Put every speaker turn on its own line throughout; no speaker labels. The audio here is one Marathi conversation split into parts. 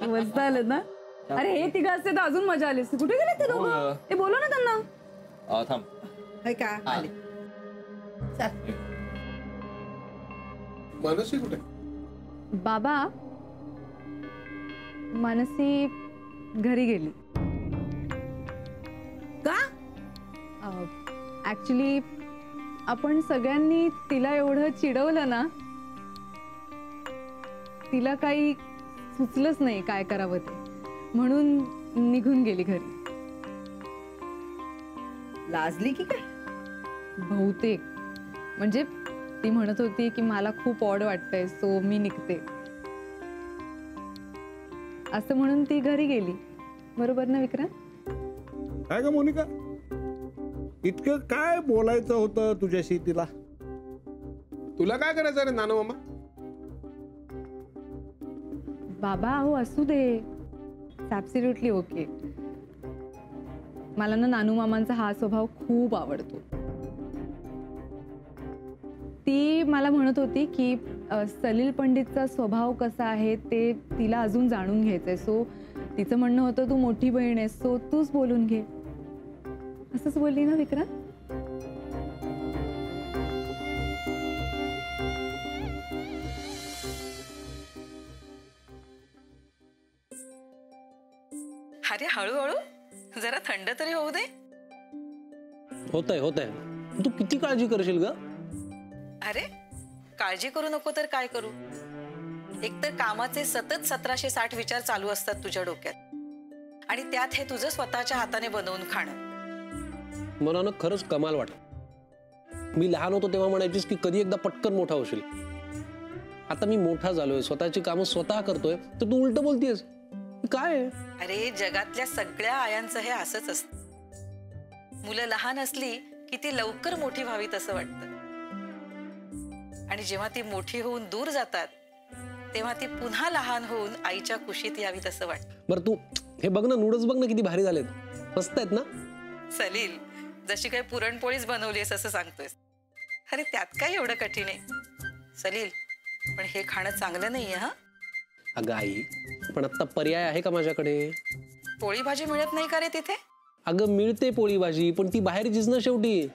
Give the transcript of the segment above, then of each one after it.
मस्त आलं ना. अरे हे तिघं असते तर अजून मजा आली असती. कुठे गेले ते दोघं? ते बोलव ना त्यांना.
थांब.
हाय का आले. चल.
मानसी कुठे?
बाबा, मानसी घरी गेली.
का?
ऍक्च्युली आपण सगळ्यांनी तिला एवढं चिडवलं ना, तिला काही सुचलंच नाही काय करावं ते, म्हणून निघून गेली घरी.
लाजली की काय?
बहुतेक. म्हणजे ती म्हणत होती की मला खूप ऑड वाटतंय, सो मी निघते असं म्हणून ती घरी गेली. बरोबर ना विक्रांत?
काय ग मोनिका, इतकं काय बोलायचं होतं तुझ्याशी तिला?
तुला काय करायचं रे नानू मामा?
बाबा अहो असू दे, ॲब्सोल्युटली ओके. मला ना नानू मामांचा हा स्वभाव खूप आवडतो. ती मला म्हणत होती की सलील पंडितचा स्वभाव कसा आहे ते तिला अजून जाणून घ्यायचंय. सो तिचं म्हणणं होतं तू मोठी बहीण आहेस, सो तूच बोलून घे. असंच बोलली ना विक्रांत?
अरे हळूहळू जरा थंड तरी होऊ दे.
होतंय. तू किती काळजी करशील ग?
अरे काळजी करू नको तर काय करू? एकतर कामाचे सतत 1760 विचार चालू असतात तुझ्या डोक्यात, आणि त्यात हे तुझं स्वतःच्या हाताने बनवून खाणं.
मला ना खरंच कमाल वाटत. मी लहान होतो तेव्हा म्हणायचीस की कधी एकदा पटकन मोठा होशील. आता मी मोठा झालोय, स्वतःची कामं स्वतः करतोय, तर तू उलट बोलतीयस. काय?
अरे जगातल्या सगळ्या आयांचं हे असंच असतं. मुलं लहान असली की ती लवकर मोठी व्हावीत असं वाटतं, आणि जेव्हा ती मोठी होऊन दूर जातात तेव्हा ती पुन्हा लहान होऊन आईच्या कुशीत यावीत असं वाटतं.
बरं तू हे बघ ना, नूडल्स बघ ना किती भारी झालेत, मस्त आहेत ना?
सलील, जशी काही पुरणपोळीच बनवलीस असं सांगतोयस. अरे त्यात काय एवढं कठीण आहे? सलील, पण हे खाणं चांगलं नाहीये. हा
अगं आई, पण आता पर्याय आहे का माझ्याकडे?
पोळी भाजी मिळत नाही का रे तिथे?
अगं मिळते पोळी भाजी, पण ती बाहेरचीच ना शेवटी.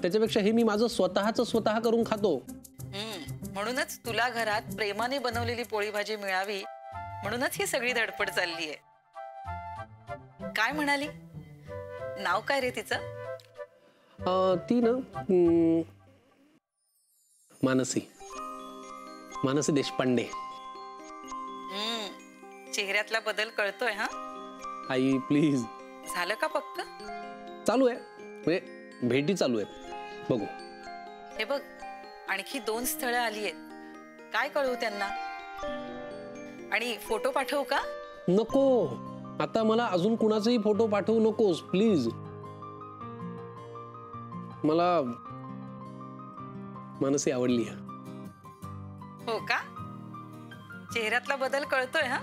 त्याच्यापेक्षा हे मी माझं स्वतः करून खातो.
म्हणूनच तुला घरात प्रेमाने बनवलेली पोळी भाजी मिळावी म्हणूनच ही सगळी धडपड चालली आहे. काय म्हणाली? नाव काय रे तिचं?
ती ना मानसी देशपांडे.
चेहऱ्यातला बदल कळतोय. हा
आई प्लीज.
झालं का पक्क?
चालू आहे, म्हणजे भेटी चालू आहेत, बघू.
हे बघ, आणखी 2 स्थळं आली आहेत. काय कळवू त्यांना? आणि फोटो पाठवू का?
नको, आता मला अजून कुणाचाही फोटो पाठवू नकोस प्लीज. मला मानसी आवडली.
हो का? चेहऱ्यातला बदल कळतोय. हा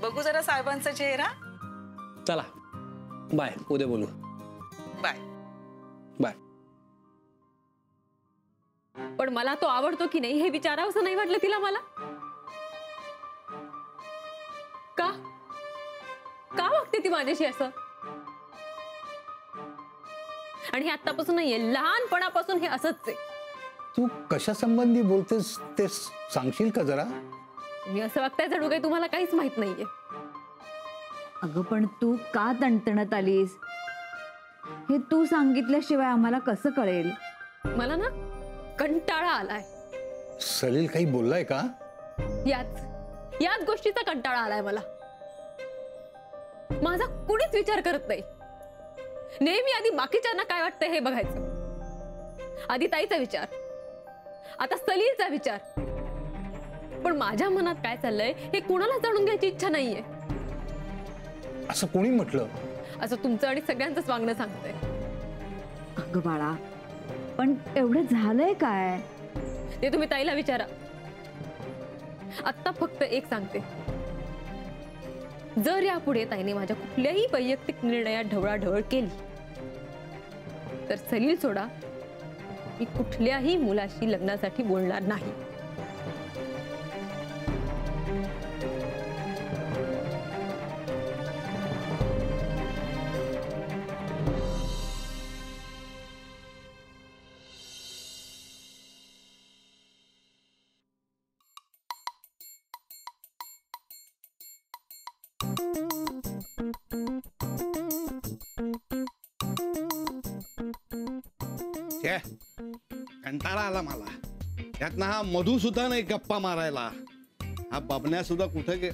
बघू जरा साहेबांचा चेहरा.
चला बाय, उद्या बोलू.
Bye
bye.
पण मला तो आवडतो की नाही हे विचारावंसं नाही वाटलं तिला. मला का का वागते ती माझ्याशी असं? आणि हे आतापासून नाहीये, लहानपणापासून हे असंच आहे.
तू कशा संबंधी बोलतेस ते सांगशील का जरा?
मी असं वागताय जणू काही तुम्हाला काहीच माहित नाहीये.
अगं पण तू का तणतणत आलीस? हे तू सांगितल्याशिवाय आम्हाला कसं कळेल?
मला ना कंटाळा आलाय.
सलील काही बोललाय का?
याच गोष्टीचा कंटाळा आलाय मला. माझा कुणीच विचार करत नाही. नेहमी आधी बाकीच्यांना काय वाटतंय हे बघायचं. आधी ताईचा विचार, आता सलीलचा विचार. पण माझ्या मनात काय चाललंय हे कुणाला जाणून घ्यायची इच्छा नाहीये.
असं कोणी म्हटलं?
असं तुमचं आणि सगळ्यांचंच वागणं सांगतंय.
अगं बाळा, पण एवढं झालंय काय
ते तुम्ही ताईला विचारा. आता फक्त एक सांगते, जर यापुढे ताईने माझ्या कुठल्याही वैयक्तिक निर्णयात ढवळाढवळ केली तर सलील सोडा, मी कुठल्याही मुलाशी लग्नासाठी बोलणार नाही.
कंटाळा आला मला. त्यात ना हा मधू सुद्धा नाही गप्पा मारायला. हा बबन्या सुद्धा कुठे गे.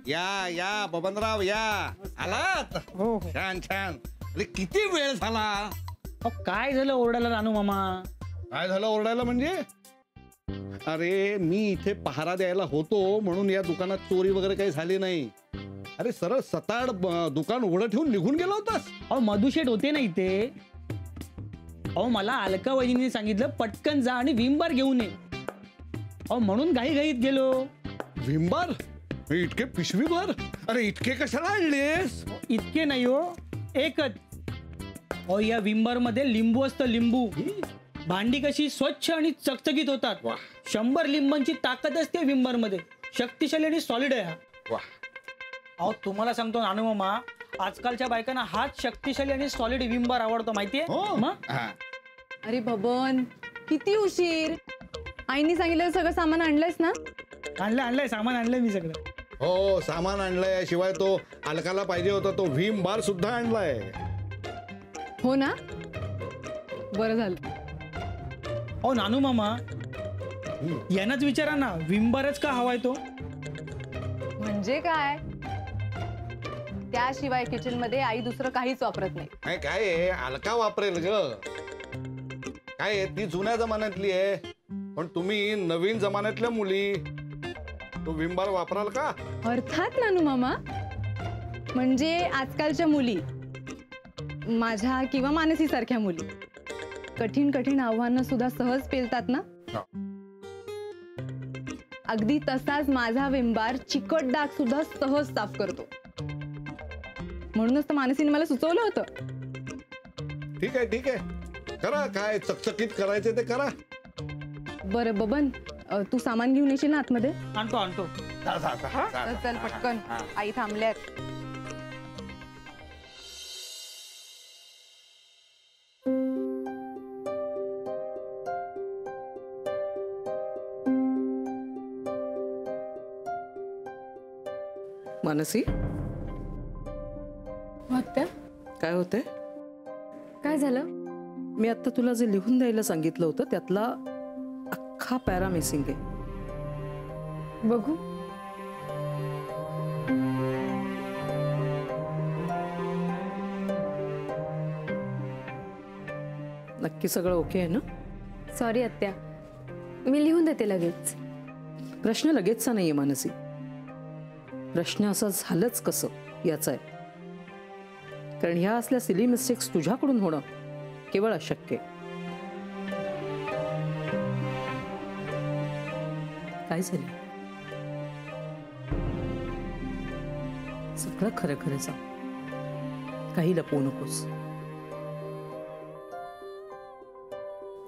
या या बबनराव या. आलात?
हो.
छान छान. अरे किती वेळ झाला.
काय झालं ओरडायला रानू मामा?
काय झालं ओरडायला म्हणजे? अरे मी इथे पहारा द्यायला होतो म्हणून या दुकानात चोरी वगैरे काही झाली नाही. अरे सरळ सताड दुकान उघडं ठेवून निघून गेला होतास.
अहो मधुशेठ होते ना इथे. अहो मला अलका वहिनीने सांगितलं पटकन जा आणि विमबार घेऊन ये. अहो म्हणून घाईघाईत गेलो.
विमबार? इतके पिशवी भर? अरे इतके कशाला आणलेस?
इतके नाही हो, एकच. अहो या विमबार मध्ये लिंबू असतं, लिंबू. भांडी कशी स्वच्छ आणि चकचकीत होतात. 100 लिंबांची ताकद असते विमबार मध्ये. शक्तिशाली आणि सॉलिड आहे हा.
वा.
अहो तुम्हाला सांगतो नानू मामा, आजकालच्या बायकांना हाच शक्तिशाली आणि सॉलिड विमबार आवडतो माहितीये. मग
अरे बबन, किती उशीर. आईनी सांगितलं सगळं सामान आणलंयस ना?
आणलंय सामान आणलंय मी सगळं.
हो सामान आणलंय. शिवाय तो अलकाला पाहिजे होता तो भीम बार सुद्धा आणलाय.
हो ना, बरं झालं.
अहो नानू मामा, यांनाच विचारा ना विमबारच का हवाय तो.
म्हणजे काय? त्याशिवाय किचन मध्ये आई दुसरं काहीच वापरत नाही.
काय आहे, अलका वापरेल ग. काय आहे, ती जुन्या जमान्यातली आहे. पण तुम्ही नवीन जमान्यातल्या मुली, तो विमबार वापराल का?
अर्थात नानू मामा. म्हणजे आजकालच्या मुली, माझ्या किंवा मानसी सारख्या मुली कठीण कठीण आव्हानं सुद्धा सहज पेलतात ना. अगदी तसाच माझा विमबार चिकट डाग सुद्धा सहज साफ करतो. म्हणूनच तर मानसीने मला सुचवलं होतं.
ठीक आहे ठीक आहे, करा. काय चकचकीत करायचे ते करा.
बरं बबन, तू सामान घेऊन येशील ना आतमध्ये?
आणतो.
चल पटकन, आई थांबल्यात.
मानसी, काय होतंय?
काय झालं?
मी आता तुला जे लिहून द्यायला सांगितलं होतं त्यातला अख्खा पॅरा मिसिंग आहे.
बघू.
नक्की सगळं ओके आहे ना?
सॉरी आत्या, मी लिहून देते लगेच.
प्रश्न लगेचचा नाहीये मानसी. प्रश्न असं झालंच कसं याचा आहे. कारण ह्या असल्या सिली मिस्टेक्स तुझ्याकडून होणं केवळ अशक्य आहे. काय झालं? सगळं खरं खरं सांग. काही लपवू नकोस.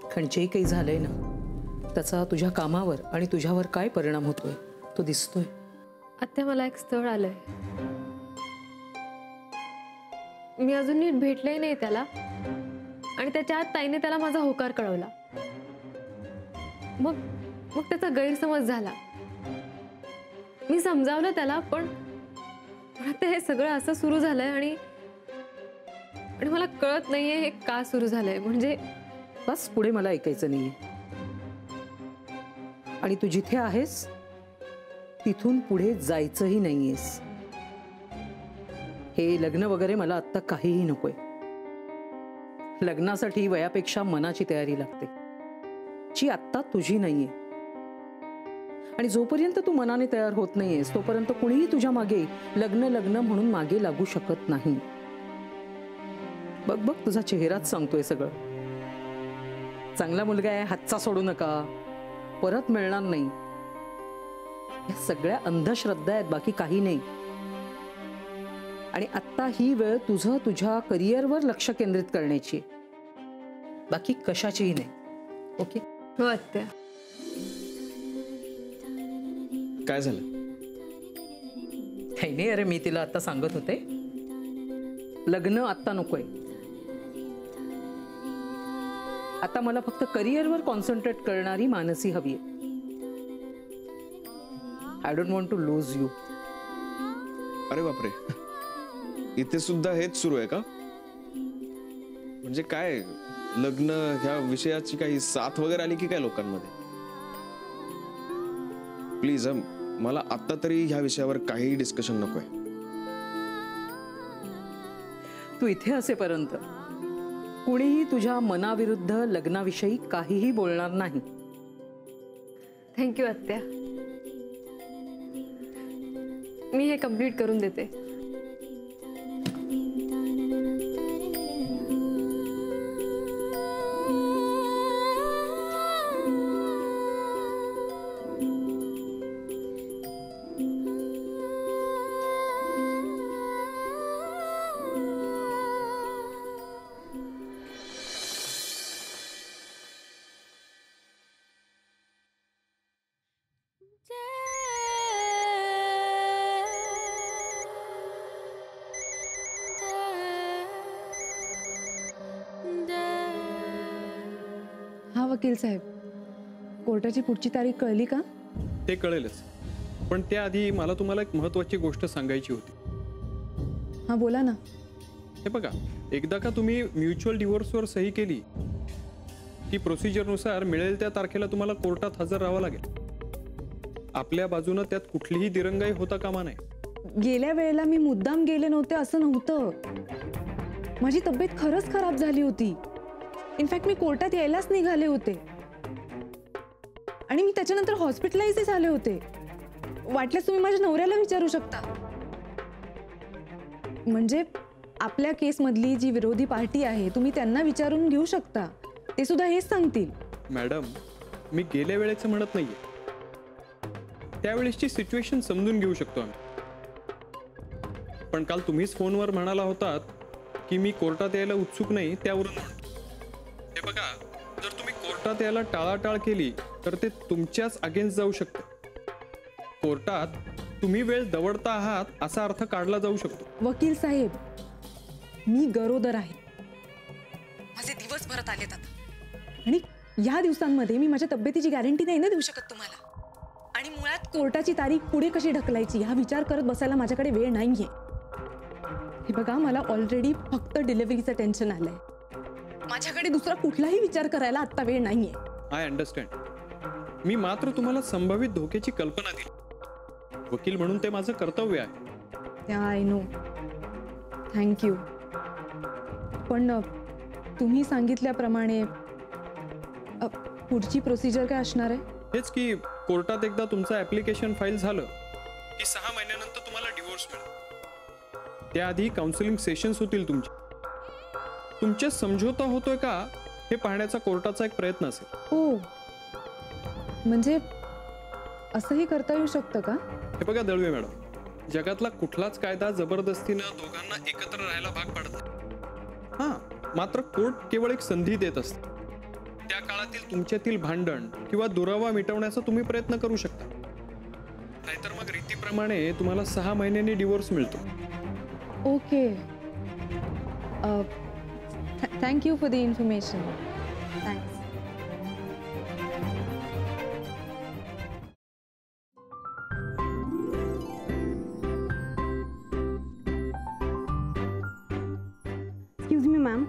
कारण जे काही झालंय ना त्याचा तुझ्या कामावर आणि तुझ्यावर काय परिणाम होतोय तो दिसतोय.
आत्या, मला एक स्थळ आलंय. मी अजून नीट भेटले नाही त्याला आणि त्याच्या आत ताईने त्याला माझा होकार कळवला. मग त्याचा गैरसमज झाला. मी समजावलं त्याला, पण आता हे सगळं असं सुरू झालंय आणि मला कळत नाहीये हे का सुरू झालंय. म्हणजे
बस पुढे मला ऐकायचं नाहीये. आणि तू जिथे आहेस तिथून पुढे जायचंही नाहीयेस. हे लग्न वगैरे मला आत्ता काहीही नकोय. लग्नासाठी वयापेक्षा मनाची तयारी लागते, जी आत्ता तुझी नाहीये. आणि जोपर्यंत तू मनाने तयार होत नाहीयेस तोपर्यंत कुणीही तुझ्या मागे लग्न लग्न म्हणून मागे लागू शकत नाही. बघ तुझा चेहराच सांगतोय सगळं. चांगला मुलगा आहे, हातचा सोडू नका, परत मिळणार नाही. या सगळ्या अंधश्रद्धा आहेत, बाकी काही नाही. आणि आत्ता ही वेळ तुझं तुझ्या करिअरवर लक्ष केंद्रित करण्याची, बाकी कशाचीही नाही. ओके?
हो आत्या.
काय झालं?
काही नाही. अरे मी तिला आता सांगत होते, लग्न आत्ता नकोय. आता मला फक्त करिअरवर कॉन्सन्ट्रेट करणारी मानसी हवी आहे. I don't want to lose you.
अरे बापरे, इथे सुद्धा हेच सुरू आहे का? म्हणजे काय, लग्न ह्या विषयाची काही साथ वगैरे आली की काय लोकांमध्ये? प्लीज मला आता तरी ह्या विषयावर काही डिस्कशन नकोय.
तू इथे असेपर्यंत कुणीही तुझ्या मनाविरुद्ध लग्नाविषयी काहीही बोलणार नाही.
थँक्यू आत्या. मी हे कम्प्लीट करून देते.
हा वकील साहेब, कोर्टाची पुढची तारीख कळली का?
ते कळेलच, पण त्याआधी मला तुम्हाला एक महत्वाची गोष्ट सांगायची होती.
हा बोला ना.
हे बघा, एकदा का तुम्ही म्युच्युअल डिव्होर्सवर सही केली की प्रोसिजरनुसार मिळेल त्या तारखेला तुम्हाला कोर्टात हजर राहावं लागेल. आपल्या बाजूनं त्यात कुठलीही दिरंगाई होता कामा नये.
गेल्या वेळेला मी मुद्दाम गेले नव्हते असं नव्हतं. माझी तब्येत खरंच खराब झाली होती. इनफॅक्ट मी कोर्टात यायलाच निघाले होते आणि मी त्याच्यानंतर हॉस्पिटलाइज झाले होते. वाटल्यास तुम्ही माझ्या नवऱ्याला विचारू शकता. म्हणजे आपल्या केसमधली जी विरोधी पार्टी आहे तुम्ही त्यांना विचारून घेऊ शकता. ते सुद्धा हेच सांगतील.
मॅडम, मी गेल्या वेळेचं म्हणत नाहीये. त्यावेळेसची सिच्युएशन समजून घेऊ शकतो आम्ही. पण काल तुम्हीच फोनवर म्हणाला होतात की मी कोर्टात यायला उत्सुक नाही, त्यावरून हे बघा, जर तुम्ही कोर्टात यायला टाळाटाळ केली तर ते तुमच्याच अगेन्स्ट जाऊ शकते. कोर्टात तुम्ही वेळ दवडता आहात असा अर्थ काढला जाऊ शकतो.
वकील साहेब, मी गरोदर आहे.
माझे दिवस भरत आलेत आता,
आणि या दिवसांमध्ये मी माझ्या तब्येतीची गॅरंटी नाही ना देऊ शकत तुम्हाला.
आणि मुळात
कोर्टाची तारीख पुढे कशी ढकलायची हा विचार करत बसायला माझ्याकडे वेळ नाहीये. हे बघा, मला ऑलरेडी फक्त डिलिव्हरीचं टेन्शन आलंय. माझ्याकडे दुसरा कुठलाही विचार करायला आता वेळ नाहीये.
I understand. मी मात्र तुम्हाला संभावित धोक्याची कल्पना दिली. वकील म्हणून ते माझं कर्तव्य आहे.
I know. थँक्यू. पण तुम्ही सांगितल्याप्रमाणे पुढची प्रोसिजर काय असणार आहे?
हेच की कोर्टात एकदा तुमचं ऍप्लिकेशन फाईल झालं की 6 महिन्यानंतर तुम्हाला डिवोर्स मिळेल. त्याआधी काउन्सिलिंग सेशन्स होतील तुमचे. तुमचे समझोता होतोय का हे पाहण्याचा कोर्टाचा एक प्रयत्न असेल.
हो, म्हणजे असंही करता येऊ शकतं का?
हे बघा दळवे मॅडम, जगातला कुठलाच कायदा जबरदस्तीनं दोघांना एकत्र राहायला भाग पाडत नाही. हां, मात्र कोर्ट केवळ एक संधी देत असते. त्या काळातील तुमच्यातील भांडण किंवा दुरावा मिटवण्याचा तुम्ही प्रयत्न करू शकता. नाहीतर मग रीतीप्रमाणे तुम्हाला 6 महिन्यांनी डिवोर्स मिळतो.
Okay. Thank you for the information. Thanks.
Excuse me ma'am,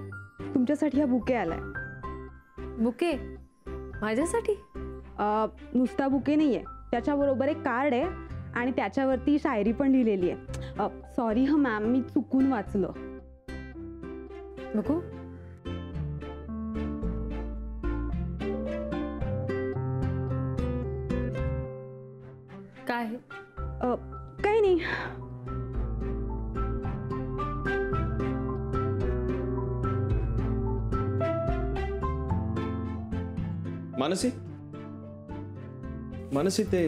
तुमच्यासाठी हा बुके आलाय.
बुके? माझ्यासाठी?
नुसता बुके नाही आहे, त्याच्याबरोबर एक कार्ड आहे आणि त्याच्यावरती शायरी पण लिहिलेली आहे. सॉरी हं मॅम, मी चुकून वाचलं.
बघू. काय?
काही नाही.
मानसी, मानसी, ते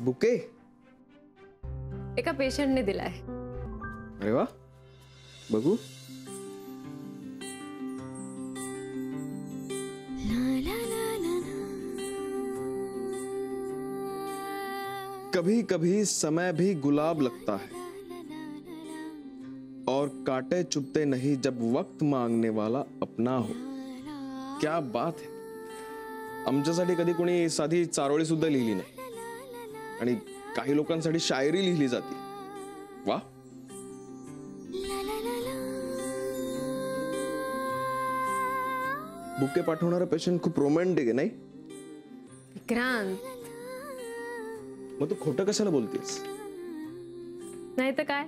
बुके
एका पेशंटने दिलाय.
अरे वा, बघू. कभी कभी समय भी गुलाब लगता है और कांटे चुभते नहीं जब वक्त मांगने वाला अपना हो. क्या बात है. आमच्यासाठी कधी कोणी साधी चारोळी सुद्धा लिहिली नाही आणि काही लोकांसाठी शायरी लिहिली जाते. वा. बुके पाठवणारा पेशंट खूप रोमॅन्टिक आहे, नाही?
विक्रांत,
मग तू खोटं कशाला बोलतेस?
नाही तर काय,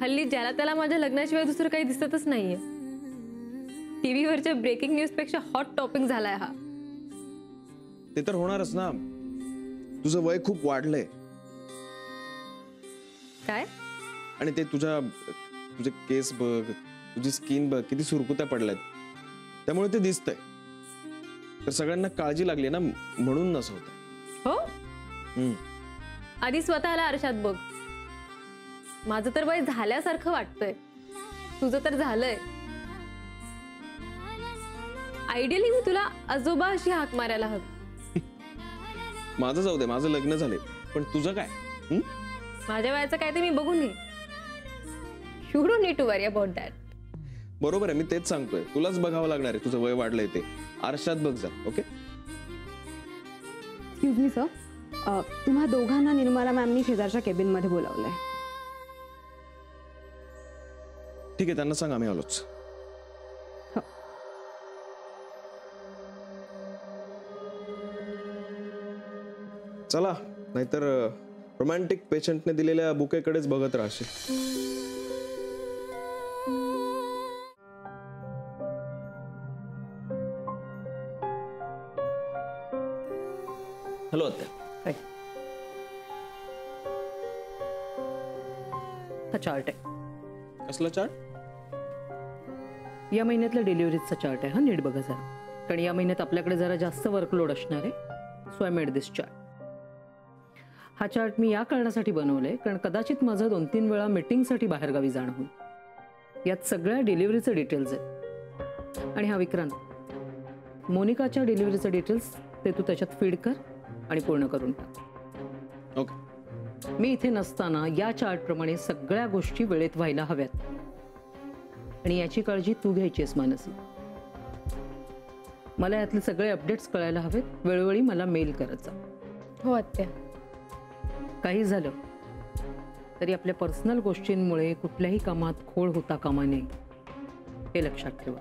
हल्ली ज्याला त्याला माझ्या लग्नाशिवाय दुसरं काही दिसतच नाहीये. टीव्हीवरच्या ब्रेकिंग न्यूज पेक्षा हॉट टॉपिक झालाय हा.
ते तर होणारच ना. तुझं वय खूप वाढलंय.
काय?
आणि ते तुझे केस बघ, तुझी स्किन बघ, किती सुरकुत्या पडल्यात. त्यामुळे ते दिसतंय. तर सगळ्यांना काळजी लागली ना, म्हणून नसं होतं.
हो, आधी स्वतःला आरशात बघ. माझं तर वय झाल्यासारखं वाटतंय, तुझं तर झालंय. आयडियली मी तुला आजोबा अशी हाक मारायला हवी.
माझं जाऊ दे, माझं लग्न झालंय, पण तुझं काय?
माझ्या वयाचं काय ते मी बघून घे. You don't need to worry about that.
बरोबर आहे, मी तेच सांगतोय. तुलाच बघावं लागणार आहे. तुझं वय वाढलंय ते आरशात बघ जा. ओके?
एक्सक्यूज मी सर, तुम्हा दोघांना निर्मला मॅमनी शेजारच्या केबिन मध्ये बोलावलंय.
ठीक आहे, त्यांना सांग आम्ही आलोच. चला, नाहीतर रोमॅन्टिक पेशंटने दिलेल्या बुकेकडेच बघत राहशील.
हॅलो आत्या.
हा चार्ट आहे.
कसला चार्ट?
या महिन्यातला डिलिव्हरीचा चार्ट आहे. हा नीट बघा जरा, कारण या महिन्यात आपल्याकडे जरा जास्त वर्कलोड असणार आहे. So I made this chart. हा चार्ट मी या कारणासाठी बनवलाय, कारण कदाचित माझं 2-3 वेळा मीटिंगसाठी बाहेरगावी जाणं होईल. यात सगळ्या डिलिव्हरीचे डिटेल्स आहेत. आणि हा विक्रांत, मोनिकाच्या डिलिव्हरीचे डिटेल्स ते तू त्याच्यात फीड कर आणि पूर्ण करून टाक.
ओके.
मी इथे नसताना या चार्टप्रमाणे सगळ्या गोष्टी वेळेत व्हायला हव्यात. आणि याची काळजी तू घ्यायचीस मानसी. मला यातले सगळे अपडेट्स कळायला हवेत. वेळोवेळी मला मेल करत जा.
हो आत्या.
काही झालं तरी आपल्या पर्सनल गोष्टींमुळे कुठल्याही कामात खोड होता कामा नये, हे लक्षात ठेवा.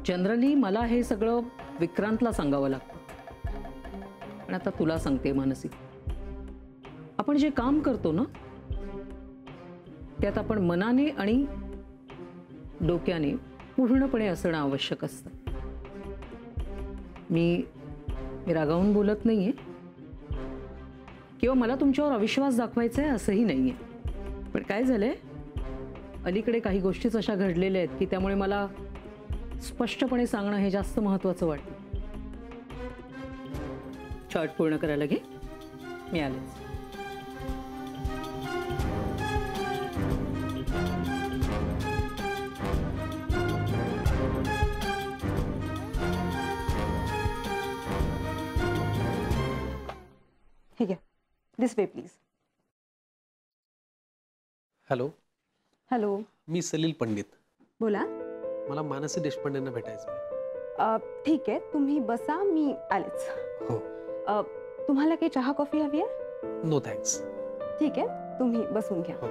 जनरली मला हे सगळं विक्रांतला सांगावं लागतं, पण आता तुला सांगते मानसी. आपण जे काम करतो ना, त्यात आपण मनाने आणि डोक्याने पूर्णपणे असणं आवश्यक असतं. मी रागावून बोलत नाहीये किंवा मला तुमच्यावर अविश्वास दाखवायचा आहे असंही नाहीये. पण काय झालंय, अलीकडे काही गोष्टीच अशा घडलेल्या आहेत की त्यामुळे मला स्पष्टपणे सांगणं हे जास्त महत्त्वाचं वाटतं. चार्ट पूर्ण करायला घे, मी आलेच.
ठीक आहे, this way please.
Hello.
Hello,
मी सलील पंडित.
बोला.
मला मानसी देशपांडेंना भेटायचं आहे.
ठीक आहे, तुम्ही बसा, मी आलेच.
हो.
तुम्हाला काही चहा कॉफी हवी आहे?
No thanks.
ठीक आहे, तुम्ही बसून घ्या.
हो.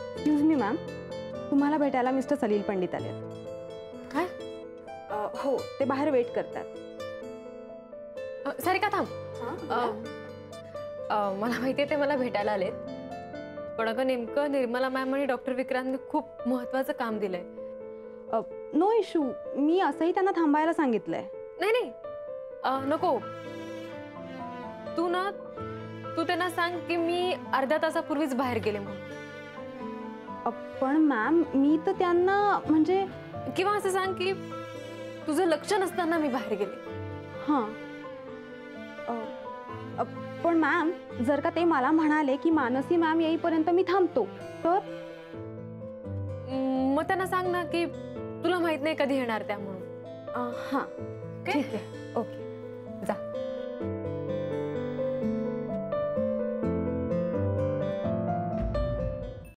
एक्सक्यूज मी मॅम, तुम्हाला भेटायला मिस्टर सलील पंडित आले.
काय?
हो, ते बाहेर वेट करतात.
सारिका थांब. मला माहितीये ते मला भेटायला आलेत, पण अगं नेमकं निर्मला मॅम आणि डॉक्टर विक्रांतने खूप महत्वाचं काम दिलंय.
नो इश्यू, मी असंही त्यांना थांबायला सांगितलंय.
नाही नाही, नको. तू त्यांना सांग की मी अर्ध्या तासापूर्वीच बाहेर गेले म्हणून.
पण मॅम, मी तर त्यांना म्हणजे,
किंवा असं सांग की तुझं लक्ष नसताना मी बाहेर गेले.
हां, पण मॅम, जर का ते मला म्हणाले की मानसी मॅम येईपर्यंत मी थांबतो, तर
मग त्यांना सांग ना की तुला माहित नाही कधी येणार त्या म्हणून.
हां, ठीक आहे. ओके.